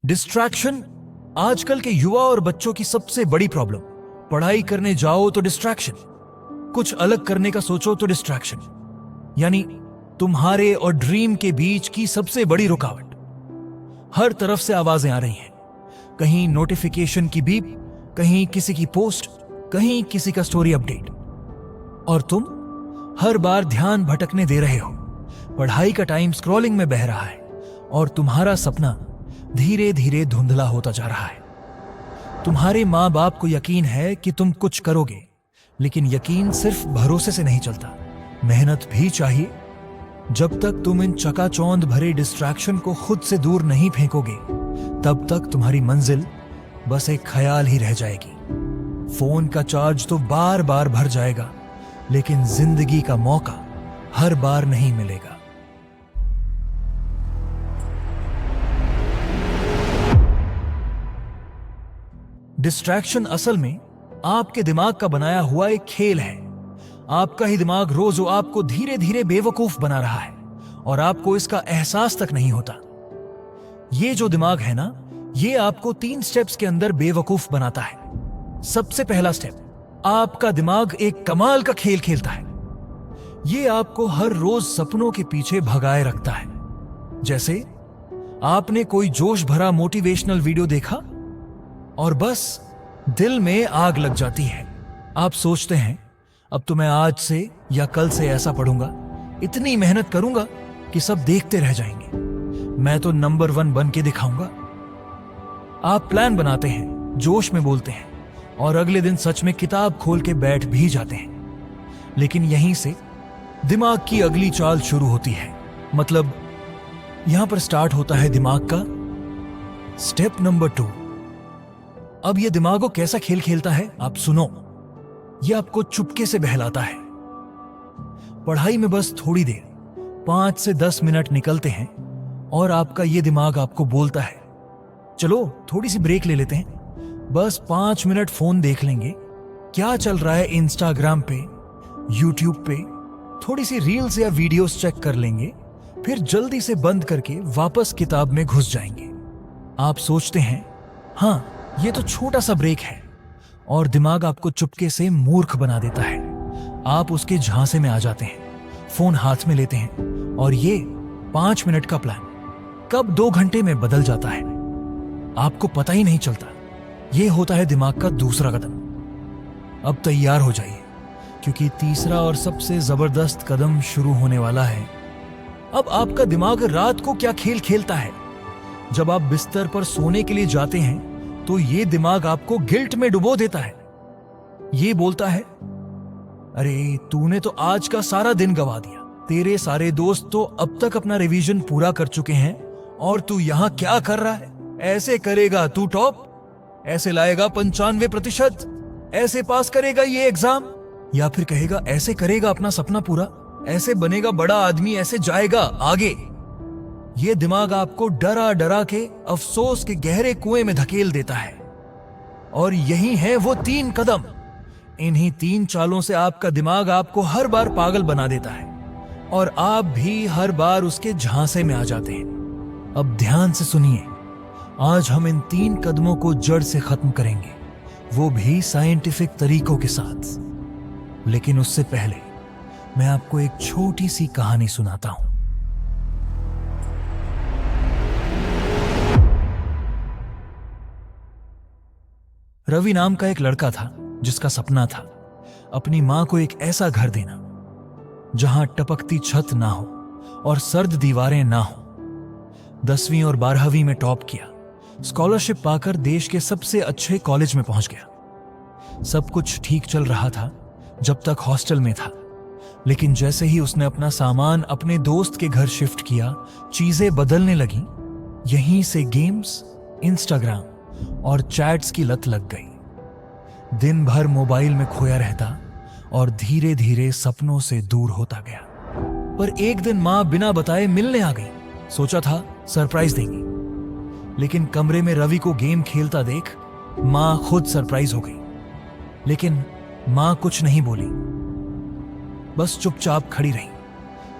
Distraction आजकल के युवा और बच्चों की सबसे बड़ी प्रॉब्लम। पढ़ाई करने जाओ तो डिस्ट्रैक्शन, कुछ अलग करने का सोचो तो डिस्ट्रैक्शन, यानी तुम्हारे और ड्रीम के बीच की सबसे बड़ी रुकावट। हर तरफ से आवाजें आ रही हैं, कहीं नोटिफिकेशन की बीप, कहीं किसी की पोस्ट, कहीं किसी का स्टोरी अपडेट, और तुम हर बार ध्यान भटकने दे रहे हो। पढ़ाई का टाइम स्क्रॉलिंग में बह रहा है और तुम्हारा सपना धीरे धीरे धुंधला होता जा रहा है। तुम्हारे माँ बाप को यकीन है कि तुम कुछ करोगे, लेकिन यकीन सिर्फ भरोसे से नहीं चलता, मेहनत भी चाहिए। जब तक तुम इन चकाचौंध भरे डिस्ट्रैक्शन को खुद से दूर नहीं फेंकोगे, तब तक तुम्हारी मंजिल बस एक ख्याल ही रह जाएगी। फोन का चार्ज तो बार बार भर जाएगा, लेकिन जिंदगी का मौका हर बार नहीं मिलेगा। डिस्ट्रैक्शन असल में आपके दिमाग का बनाया हुआ एक खेल है। आपका ही दिमाग रोज आपको धीरे धीरे बेवकूफ बना रहा है और आपको इसका एहसास तक नहीं होता। ये जो दिमाग है ना, ये आपको 3 स्टेप्स के अंदर बेवकूफ बनाता है। सबसे पहला स्टेप, आपका दिमाग एक कमाल का खेल खेलता है। ये आपको हर रोज सपनों के पीछे भगाए रखता है। जैसे आपने कोई जोश भरा मोटिवेशनल वीडियो देखा और बस दिल में आग लग जाती है। आप सोचते हैं, अब तो मैं आज से या कल से ऐसा पढ़ूंगा, इतनी मेहनत करूंगा कि सब देखते रह जाएंगे, मैं तो नंबर 1 बन के दिखाऊंगा। आप प्लान बनाते हैं, जोश में बोलते हैं और अगले दिन सच में किताब खोल के बैठ भी जाते हैं। लेकिन यहीं से दिमाग की अगली चाल शुरू होती है। मतलब यहां पर स्टार्ट होता है दिमाग का स्टेप नंबर 2। अब यह दिमागो कैसा खेल खेलता है, आप सुनो। यह आपको चुपके से बहलाता है। पढ़ाई में बस थोड़ी देर, 5 से 10 मिनट निकलते हैं और आपका यह दिमाग आपको बोलता है, चलो थोड़ी सी ब्रेक ले लेते हैं, बस 5 मिनट फोन देख लेंगे, क्या चल रहा है इंस्टाग्राम पे, यूट्यूब पे, थोड़ी सी रील्स या वीडियोस चेक कर लेंगे, फिर जल्दी से बंद करके वापस किताब में घुस जाएंगे। आप सोचते हैं, हाँ ये तो छोटा सा ब्रेक है, और दिमाग आपको चुपके से मूर्ख बना देता है। आप उसके झांसे में आ जाते हैं, फोन हाथ में लेते हैं और ये 5 मिनट का प्लान कब 2 घंटे में बदल जाता है, आपको पता ही नहीं चलता। ये होता है दिमाग का दूसरा कदम। अब तैयार हो जाइए, क्योंकि तीसरा और सबसे जबरदस्त कदम शुरू होने वाला है। अब आपका दिमाग रात को क्या खेल खेलता है। जब आप बिस्तर पर सोने के लिए जाते हैं तो ये दिमाग आपको गिल्ट में डुबो देता है। ये बोलता है, अरे तूने तो आज का सारा दिन गवा दिया, तेरे सारे दोस्त तो अब तक अपना रिवीजन पूरा कर चुके हैं और तू यहां क्या कर रहा है। ऐसे करेगा तू टॉप, ऐसे लाएगा 95%, ऐसे पास करेगा ये एग्जाम, या फिर कहेगा ऐसे करेगा अपना सपना पूरा, ऐसे बनेगा बड़ा आदमी, ऐसे जाएगा आगे। ये दिमाग आपको डरा डरा के अफसोस के गहरे कुएं में धकेल देता है। और यही है वो 3 कदम। इन्हीं 3 चालों से आपका दिमाग आपको हर बार पागल बना देता है और आप भी हर बार उसके झांसे में आ जाते हैं। अब ध्यान से सुनिए, आज हम इन 3 कदमों को जड़ से खत्म करेंगे, वो भी साइंटिफिक तरीकों के साथ। लेकिन उससे पहले मैं आपको एक छोटी सी कहानी सुनाता हूं। रवि नाम का एक लड़का था जिसका सपना था अपनी मां को एक ऐसा घर देना जहां टपकती छत ना हो और सर्द दीवारें ना हो। 10वीं और 12वीं में टॉप किया, स्कॉलरशिप पाकर देश के सबसे अच्छे कॉलेज में पहुंच गया। सब कुछ ठीक चल रहा था जब तक हॉस्टल में था, लेकिन जैसे ही उसने अपना सामान अपने दोस्त के घर शिफ्ट किया, चीजें बदलने लगी। यहीं से गेम्स, इंस्टाग्राम और चैट्स की लत लग गई। दिन भर मोबाइल में खोया रहता और धीरे धीरे सपनों से दूर होता गया। पर एक दिन मां बिना बताए मिलने आ गई। सोचा था सरप्राइज देंगी, लेकिन कमरे में रवि को गेम खेलता देख मां खुद सरप्राइज हो गई। लेकिन मां कुछ नहीं बोली, बस चुपचाप खड़ी रही।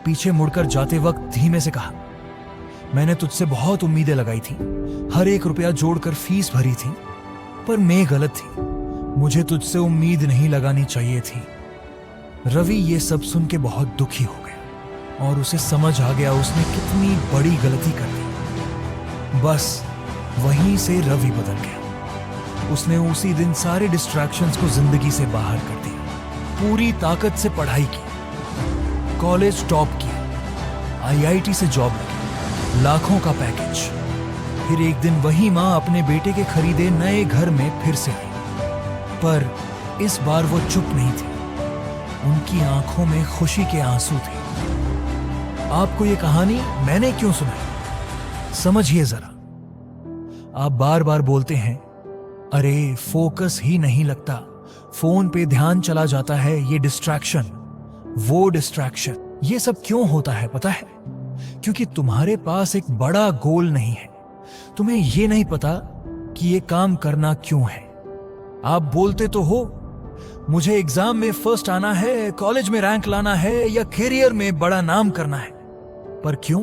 पीछे मुड़कर जाते वक्त धीमे से कहा, मैंने तुझसे बहुत उम्मीदें लगाई थी, हर एक रुपया जोड़कर फीस भरी थी, पर मैं गलत थी। मुझे तुझसे उम्मीद नहीं लगानी चाहिए थी। रवि ये सब सुन के बहुत दुखी हो गया और उसे समझ आ गया उसने कितनी बड़ी गलती कर दी। बस वहीं से रवि बदल गया। उसने उसी दिन सारे डिस्ट्रैक्शंस को जिंदगी से बाहर कर दिया, पूरी ताकत से पढ़ाई की, कॉलेज टॉप किया, आईआईटी से जॉब लगी, लाखों का पैकेज। फिर एक दिन वही माँ अपने बेटे के खरीदे नए घर में फिर से आई, पर इस बार वो चुप नहीं थी। उनकी आंखों में खुशी के आंसू थे। आपको ये कहानी मैंने क्यों सुनाई, समझिए जरा। आप बार बार बोलते हैं, अरे फोकस ही नहीं लगता, फोन पे ध्यान चला जाता है, ये डिस्ट्रैक्शन, वो डिस्ट्रैक्शन। ये सब क्यों होता है पता है? क्योंकि तुम्हारे पास एक बड़ा गोल नहीं है। तुम्हें ये नहीं पता कि ये काम करना क्यों है। आप बोलते तो हो, मुझे एग्जाम में फर्स्ट आना है, कॉलेज में रैंक लाना है, या करियर में बड़ा नाम करना है, पर क्यों?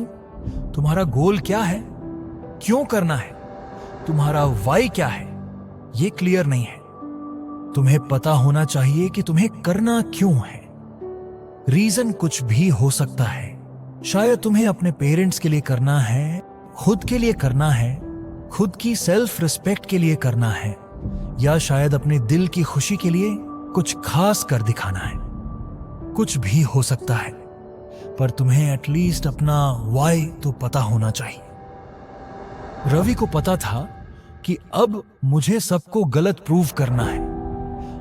तुम्हारा गोल क्या है? क्यों करना है? तुम्हारा वाई क्या है? ये क्लियर नहीं है। तुम्हें पता होना चाहिए कि तुम्हें करना क्यों है। रीजन कुछ भी हो सकता है। शायद तुम्हें अपने पेरेंट्स के लिए करना है, खुद के लिए करना है, खुद की सेल्फ रिस्पेक्ट के लिए करना है, या शायद अपने दिल की खुशी के लिए कुछ खास कर दिखाना है। कुछ भी हो सकता है, पर तुम्हें एटलीस्ट अपना वाई तो पता होना चाहिए। रवि को पता था कि अब मुझे सबको गलत प्रूव करना है,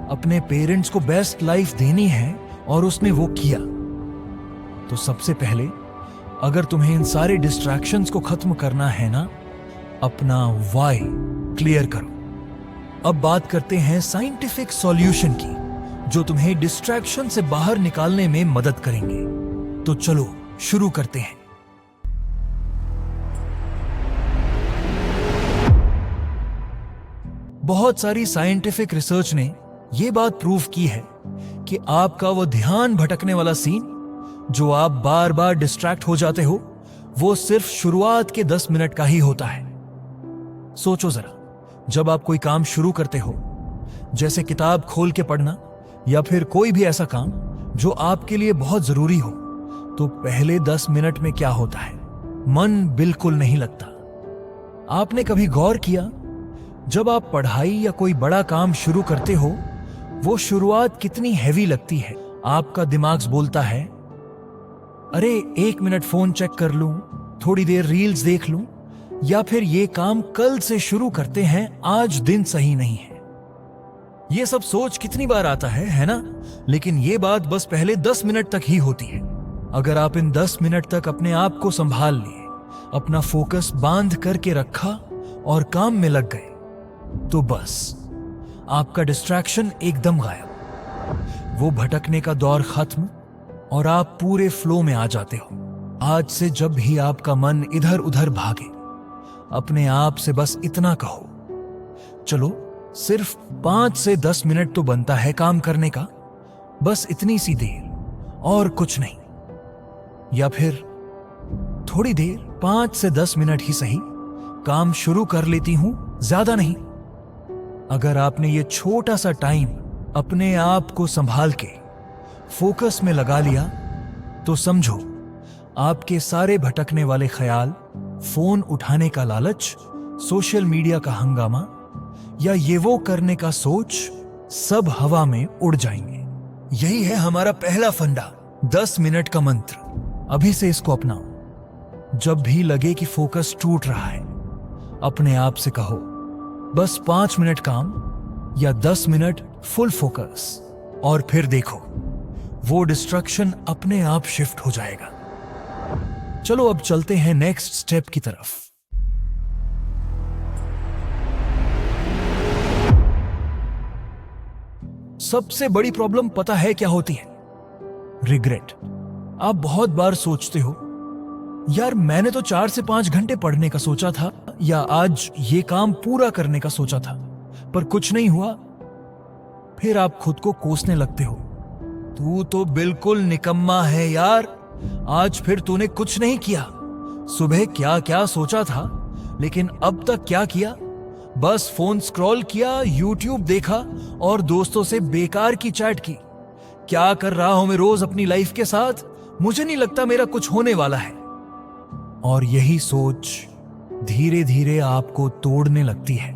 अपने पेरेंट्स को बेस्ट लाइफ देनी है, और उसने वो किया। तो सबसे पहले अगर तुम्हें इन सारे डिस्ट्रैक्शंस को खत्म करना है ना, अपना वाई क्लियर करो। अब बात करते हैं साइंटिफिक सॉल्यूशन की, जो तुम्हें डिस्ट्रैक्शन से बाहर निकालने में मदद करेंगे। तो चलो शुरू करते हैं। बहुत सारी साइंटिफिक रिसर्च ने यह बात प्रूव की है कि आपका वो ध्यान भटकने वाला सीन, जो आप बार बार डिस्ट्रैक्ट हो जाते हो, वो सिर्फ शुरुआत के 10 मिनट का ही होता है। सोचो जरा, जब आप कोई काम शुरू करते हो, जैसे किताब खोल के पढ़ना या फिर कोई भी ऐसा काम जो आपके लिए बहुत जरूरी हो, तो पहले 10 मिनट में क्या होता है? मन बिल्कुल नहीं लगता। आपने कभी गौर किया, जब आप पढ़ाई या कोई बड़ा काम शुरू करते हो, वो शुरुआत कितनी हैवी लगती है। आपका दिमाग बोलता है, अरे 1 मिनट फोन चेक कर लूं, थोड़ी देर रील्स देख लूं, या फिर ये काम कल से शुरू करते हैं, आज दिन सही नहीं है। ये सब सोच कितनी बार आता है ना? लेकिन ये बात बस पहले 10 मिनट तक ही होती है। अगर आप इन 10 मिनट तक अपने आप को संभाल लिए, अपना फोकस बांध करके रखा और काम में लग गए, तो बस आपका डिस्ट्रैक्शन एकदम गायब। वो भटकने का दौर खत्म और आप पूरे फ्लो में आ जाते हो। आज से जब भी आपका मन इधर उधर भागे, अपने आप से बस इतना कहो, चलो सिर्फ 5 से 10 मिनट तो बनता है काम करने का, बस इतनी सी देर और कुछ नहीं। या फिर थोड़ी देर, 5 से 10 मिनट ही सही, काम शुरू कर लेती हूं, ज्यादा नहीं। अगर आपने ये छोटा सा टाइम अपने आप को संभाल के फोकस में लगा लिया, तो समझो आपके सारे भटकने वाले ख्याल, फोन उठाने का लालच, सोशल मीडिया का हंगामा या ये वो करने का सोच, सब हवा में उड़ जाएंगे। यही है हमारा पहला फंडा, 10 मिनट का मंत्र। अभी से इसको अपनाओ। जब भी लगे कि फोकस टूट रहा है, अपने आप से कहो, बस 5 मिनट काम या 10 मिनट फुल फोकस, और फिर देखो वो डिस्ट्रैक्शन अपने आप शिफ्ट हो जाएगा। चलो अब चलते हैं नेक्स्ट स्टेप की तरफ। सबसे बड़ी प्रॉब्लम पता है क्या होती है? रिग्रेट। आप बहुत बार सोचते हो, यार मैंने तो 4 से 5 घंटे पढ़ने का सोचा था, या आज ये काम पूरा करने का सोचा था, पर कुछ नहीं हुआ। फिर आप खुद को कोसने लगते हो, तू तो बिल्कुल निकम्मा है यार, आज फिर तूने कुछ नहीं किया, सुबह क्या क्या सोचा था, लेकिन अब तक क्या किया? बस फोन स्क्रॉल किया, यूट्यूब देखा और दोस्तों से बेकार की चैट की। क्या कर रहा हूं मैं रोज अपनी लाइफ के साथ? मुझे नहीं लगता मेरा कुछ होने वाला है। और यही सोच धीरे धीरे आपको तोड़ने लगती है,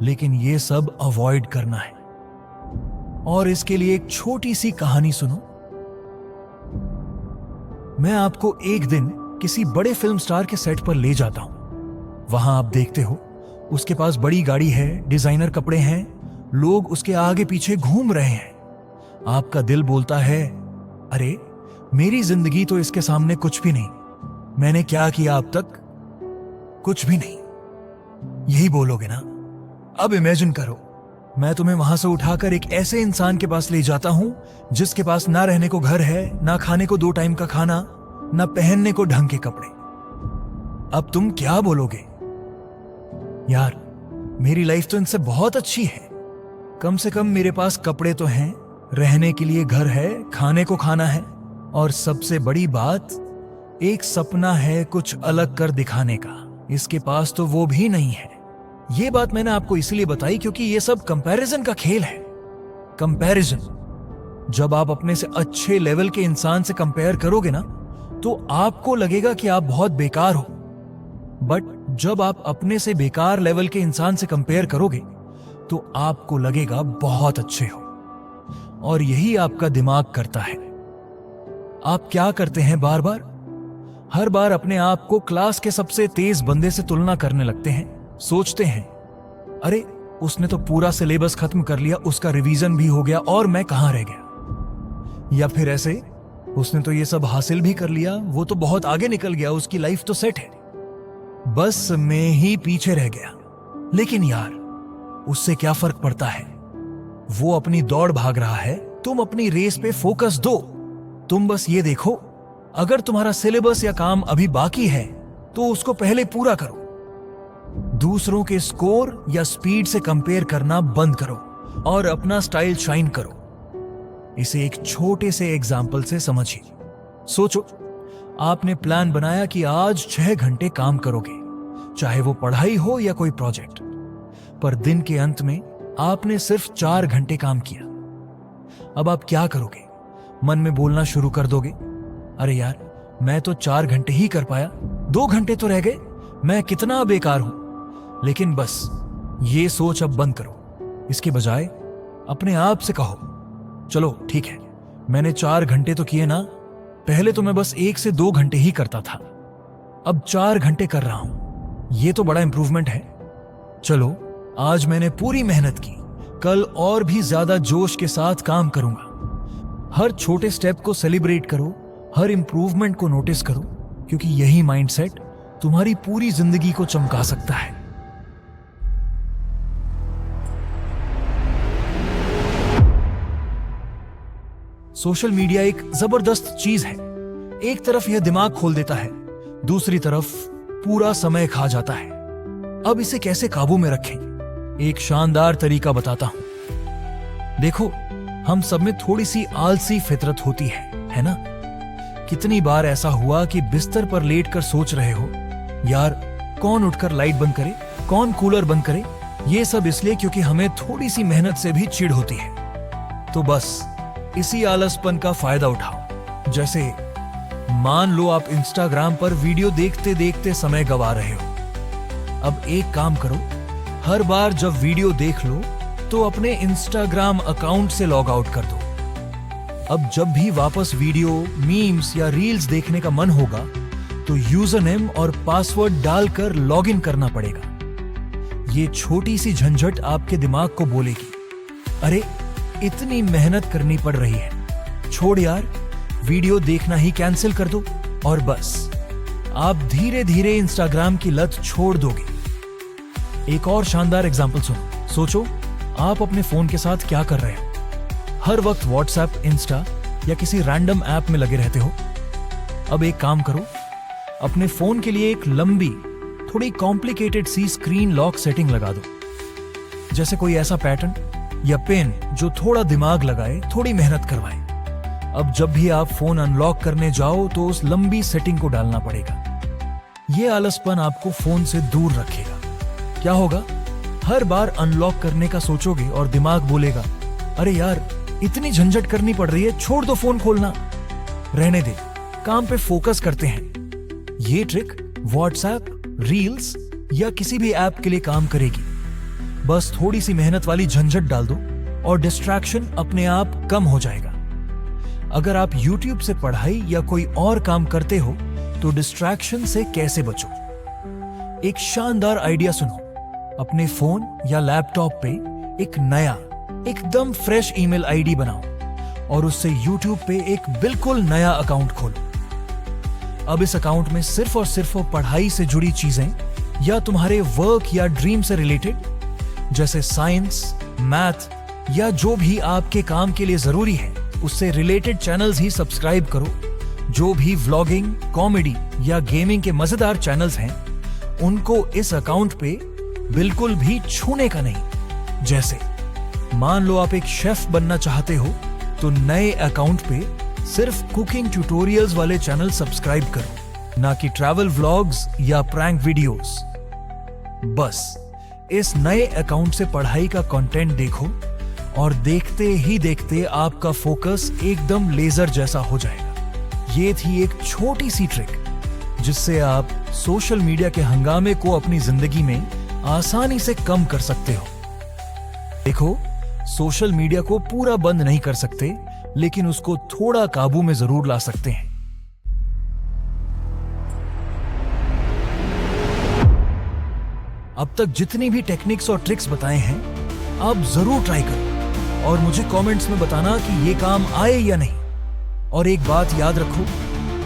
लेकिन ये सब अवॉइड करना है। और इसके लिए एक छोटी सी कहानी सुनो। मैं आपको एक दिन किसी बड़े फिल्म स्टार के सेट पर ले जाता हूं। वहां आप देखते हो उसके पास बड़ी गाड़ी है, डिजाइनर कपड़े हैं, लोग उसके आगे पीछे घूम रहे हैं। आपका दिल बोलता है, अरे मेरी जिंदगी तो इसके सामने कुछ भी नहीं। मैंने क्या किया अब तक? कुछ भी नहीं। यही बोलोगे ना? अब इमेजिन करो, मैं तुम्हें वहां से उठाकर एक ऐसे इंसान के पास ले जाता हूं जिसके पास ना रहने को घर है, ना खाने को 2 टाइम का खाना, ना पहनने को ढंग के कपड़े। अब तुम क्या बोलोगे? यार, मेरी लाइफ तो इनसे बहुत अच्छी है। कम से कम मेरे पास कपड़े तो हैं, रहने के लिए घर है, खाने को खाना है, और सबसे बड़ी बात, एक सपना है कुछ अलग कर दिखाने का। इसके पास तो वो भी नहीं है। ये बात मैंने आपको इसलिए बताई क्योंकि ये सब कंपैरिजन का खेल है। कंपैरिजन। जब आप अपने से अच्छे लेवल के इंसान से कंपेयर करोगे ना, तो आपको लगेगा कि आप बहुत बेकार हो। बट जब आप अपने से बेकार लेवल के इंसान से कंपेयर करोगे, तो आपको लगेगा बहुत अच्छे हो। और यही आपका दिमाग करता है। आप क्या करते हैं? बार बार, हर बार अपने आप को क्लास के सबसे तेज बंदे से तुलना करने लगते हैं। सोचते हैं, अरे उसने तो पूरा सिलेबस खत्म कर लिया, उसका रिवीजन भी हो गया, और मैं कहां रह गया। या फिर ऐसे, उसने तो ये सब हासिल भी कर लिया, वो तो बहुत आगे निकल गया, उसकी लाइफ तो सेट है, बस मैं ही पीछे रह गया। लेकिन यार, उससे क्या फर्क पड़ता है? वो अपनी दौड़ भाग रहा है, तुम अपनी रेस पे फोकस दो। तुम बस ये देखो, अगर तुम्हारा सिलेबस या काम अभी बाकी है तो उसको पहले पूरा करो। दूसरों के स्कोर या स्पीड से कंपेयर करना बंद करो और अपना स्टाइल शाइन करो। इसे एक छोटे से एग्जाम्पल से समझिए। सोचो, आपने प्लान बनाया कि आज 6 घंटे काम करोगे, चाहे वो पढ़ाई हो या कोई प्रोजेक्ट। पर दिन के अंत में आपने सिर्फ 4 घंटे काम किया। अब आप क्या करोगे? मन में बोलना शुरू कर दोगे, अरे यार, मैं तो 4 घंटे ही कर पाया, 2 घंटे तो रह गए, मैं कितना बेकार हूं। लेकिन बस ये सोच अब बंद करो। इसके बजाय अपने आप से कहो, चलो ठीक है, मैंने 4 घंटे तो किए ना, पहले तो मैं बस 1 से 2 घंटे ही करता था, अब 4 घंटे कर रहा हूं, ये तो बड़ा इंप्रूवमेंट है। चलो, आज मैंने पूरी मेहनत की, कल और भी ज्यादा जोश के साथ काम करूंगा। हर छोटे स्टेप को सेलिब्रेट करो, हर इंप्रूवमेंट को नोटिस करो, क्योंकि यही माइंडसेट तुम्हारी पूरी जिंदगी को चमका सकता है। सोशल मीडिया एक जबरदस्त चीज है। एक तरफ यह दिमाग खोल देता है, दूसरी तरफ पूरा समय खा जाता है। अब इसे कैसे काबू में रखें? एक शानदार तरीका बताता हूं। देखो, हम सब में थोड़ी सी आलसी फितरत होती है ना? कितनी बार ऐसा हुआ कि बिस्तर पर लेटकर सोच रहे हो, यार कौन उठकर लाइट बंद करे, कौन कूलर बंद करे? ये सब इसलिए क्योंकि हमें थोड़ी सी मेहनत से भी चिढ़ होती है। तो बस इसी आलसपन का फायदा उठाओ। जैसे मान लो आप इंस्टाग्राम पर वीडियो देखते देखते समय गवा रहे हो। अब एक काम करो, हर बार जब वीडियो देख लो तो अपने इंस्टाग्राम अकाउंट से लॉग आउट कर दो। अब जब भी वापस वीडियो, मीम्स या रील्स देखने का मन होगा तो यूजर नेम और पासवर्ड डालकर लॉगिन करना पड़ेगा। ये छोटी सी झंझट आपके दिमाग को बोलेगी, अरे इतनी मेहनत करनी पड़ रही है, छोड़ यार, वीडियो देखना ही कैंसिल कर दो। और बस आप धीरे धीरे इंस्टाग्राम की लत छोड़ दोगे। एक और शानदार एग्जांपल सुनो। सोचो, आप अपने फोन के साथ क्या कर रहे हो? हर वक्त व्हाट्सएप, इंस्टा या किसी रैंडम ऐप में लगे रहते हो। अब एक काम करो, अपने फोन के लिए एक लंबी, थोड़ी कॉम्प्लिकेटेड सी स्क्रीन लॉक सेटिंग लगा दो। जैसे कोई ऐसा पैटर्न या पेन जो थोड़ा दिमाग लगाए, थोड़ी मेहनत करवाए। अब जब भी आप फोन अनलॉक करने जाओ तो उस लंबी सेटिंग को डालना पड़ेगा। ये आलसपन आपको फोन से दूर रखेगा। क्या होगा? हर बार अनलॉक करने का सोचोगे और दिमाग बोलेगा, अरे यार इतनी झंझट करनी पड़ रही है, छोड़ दो फोन खोलना। रहने दे, काम पे फोकस करते हैं। ये ट्रिक व्हाट्सएप, रील्स या किसी भी ऐप के लिए काम करेगी। बस थोड़ी सी मेहनत वाली झंझट डाल दो और डिस्ट्रैक्शन अपने आप कम हो जाएगा। अगर आप YouTube से पढ़ाई या कोई और काम करते हो तो डिस्ट्रैक्शन से कैसे बचो? एक शानदार आइडिया सुनो। अपने फोन या लैपटॉप पे एक नया एकदम फ्रेश ईमेल आईडी बनाओ और उससे YouTube पे एक बिल्कुल नया अकाउंट खोलो। अब इस अकाउंट में सिर्फ और सिर्फ पढ़ाई से जुड़ी चीजें या तुम्हारे वर्क या ड्रीम से रिलेटेड जैसे साइंस, मैथ या जो भी आपके काम के लिए जरूरी है उससे रिलेटेड चैनल्स ही सब्सक्राइब करो। जो भी व्लॉगिंग, कॉमेडी या गेमिंग के मजेदार चैनल्स हैं उनको इस अकाउंट पे बिल्कुल भी छूने का नहीं। जैसे मान लो आप एक शेफ बनना चाहते हो तो नए अकाउंट पे सिर्फ कुकिंग ट्यूटोरियल्स वाले चैनल सब्सक्राइब करो, ना कि ट्रैवल व्लॉग्स या प्रैंक वीडियोस। बस इस नए अकाउंट से पढ़ाई का कंटेंट देखो और देखते ही देखते आपका फोकस एकदम लेजर जैसा हो जाएगा। ये थी एक छोटी सी ट्रिक जिससे आप सोशल मीडिया के हंगामे को अपनी जिंदगी में आसानी से कम कर सकते हो। देखो, सोशल मीडिया को पूरा बंद नहीं कर सकते, लेकिन उसको थोड़ा काबू में जरूर ला सकते हैं। अब तक जितनी भी टेक्निक्स और ट्रिक्स बताए हैं आप जरूर ट्राई करो और मुझे कमेंट्स में बताना कि ये काम आए या नहीं। और एक बात याद रखो,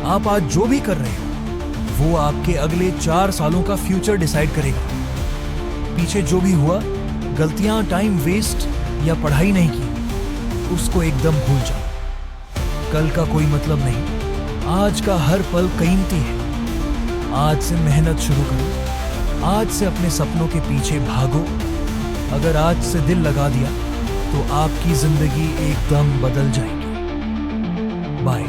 आप आज जो भी कर रहे हो वो आपके अगले 4 सालों का फ्यूचर डिसाइड करेगा। पीछे जो भी हुआ, गलतियां, टाइम वेस्ट या पढ़ाई नहीं की, उसको एकदम भूल जाओ। कल का कोई मतलब नहीं, आज का हर पल कीमती है। आज से मेहनत शुरू करो, आज से अपने सपनों के पीछे भागो। अगर आज से दिल लगा दिया तो आपकी जिंदगी एकदम बदल जाएगी। बाय।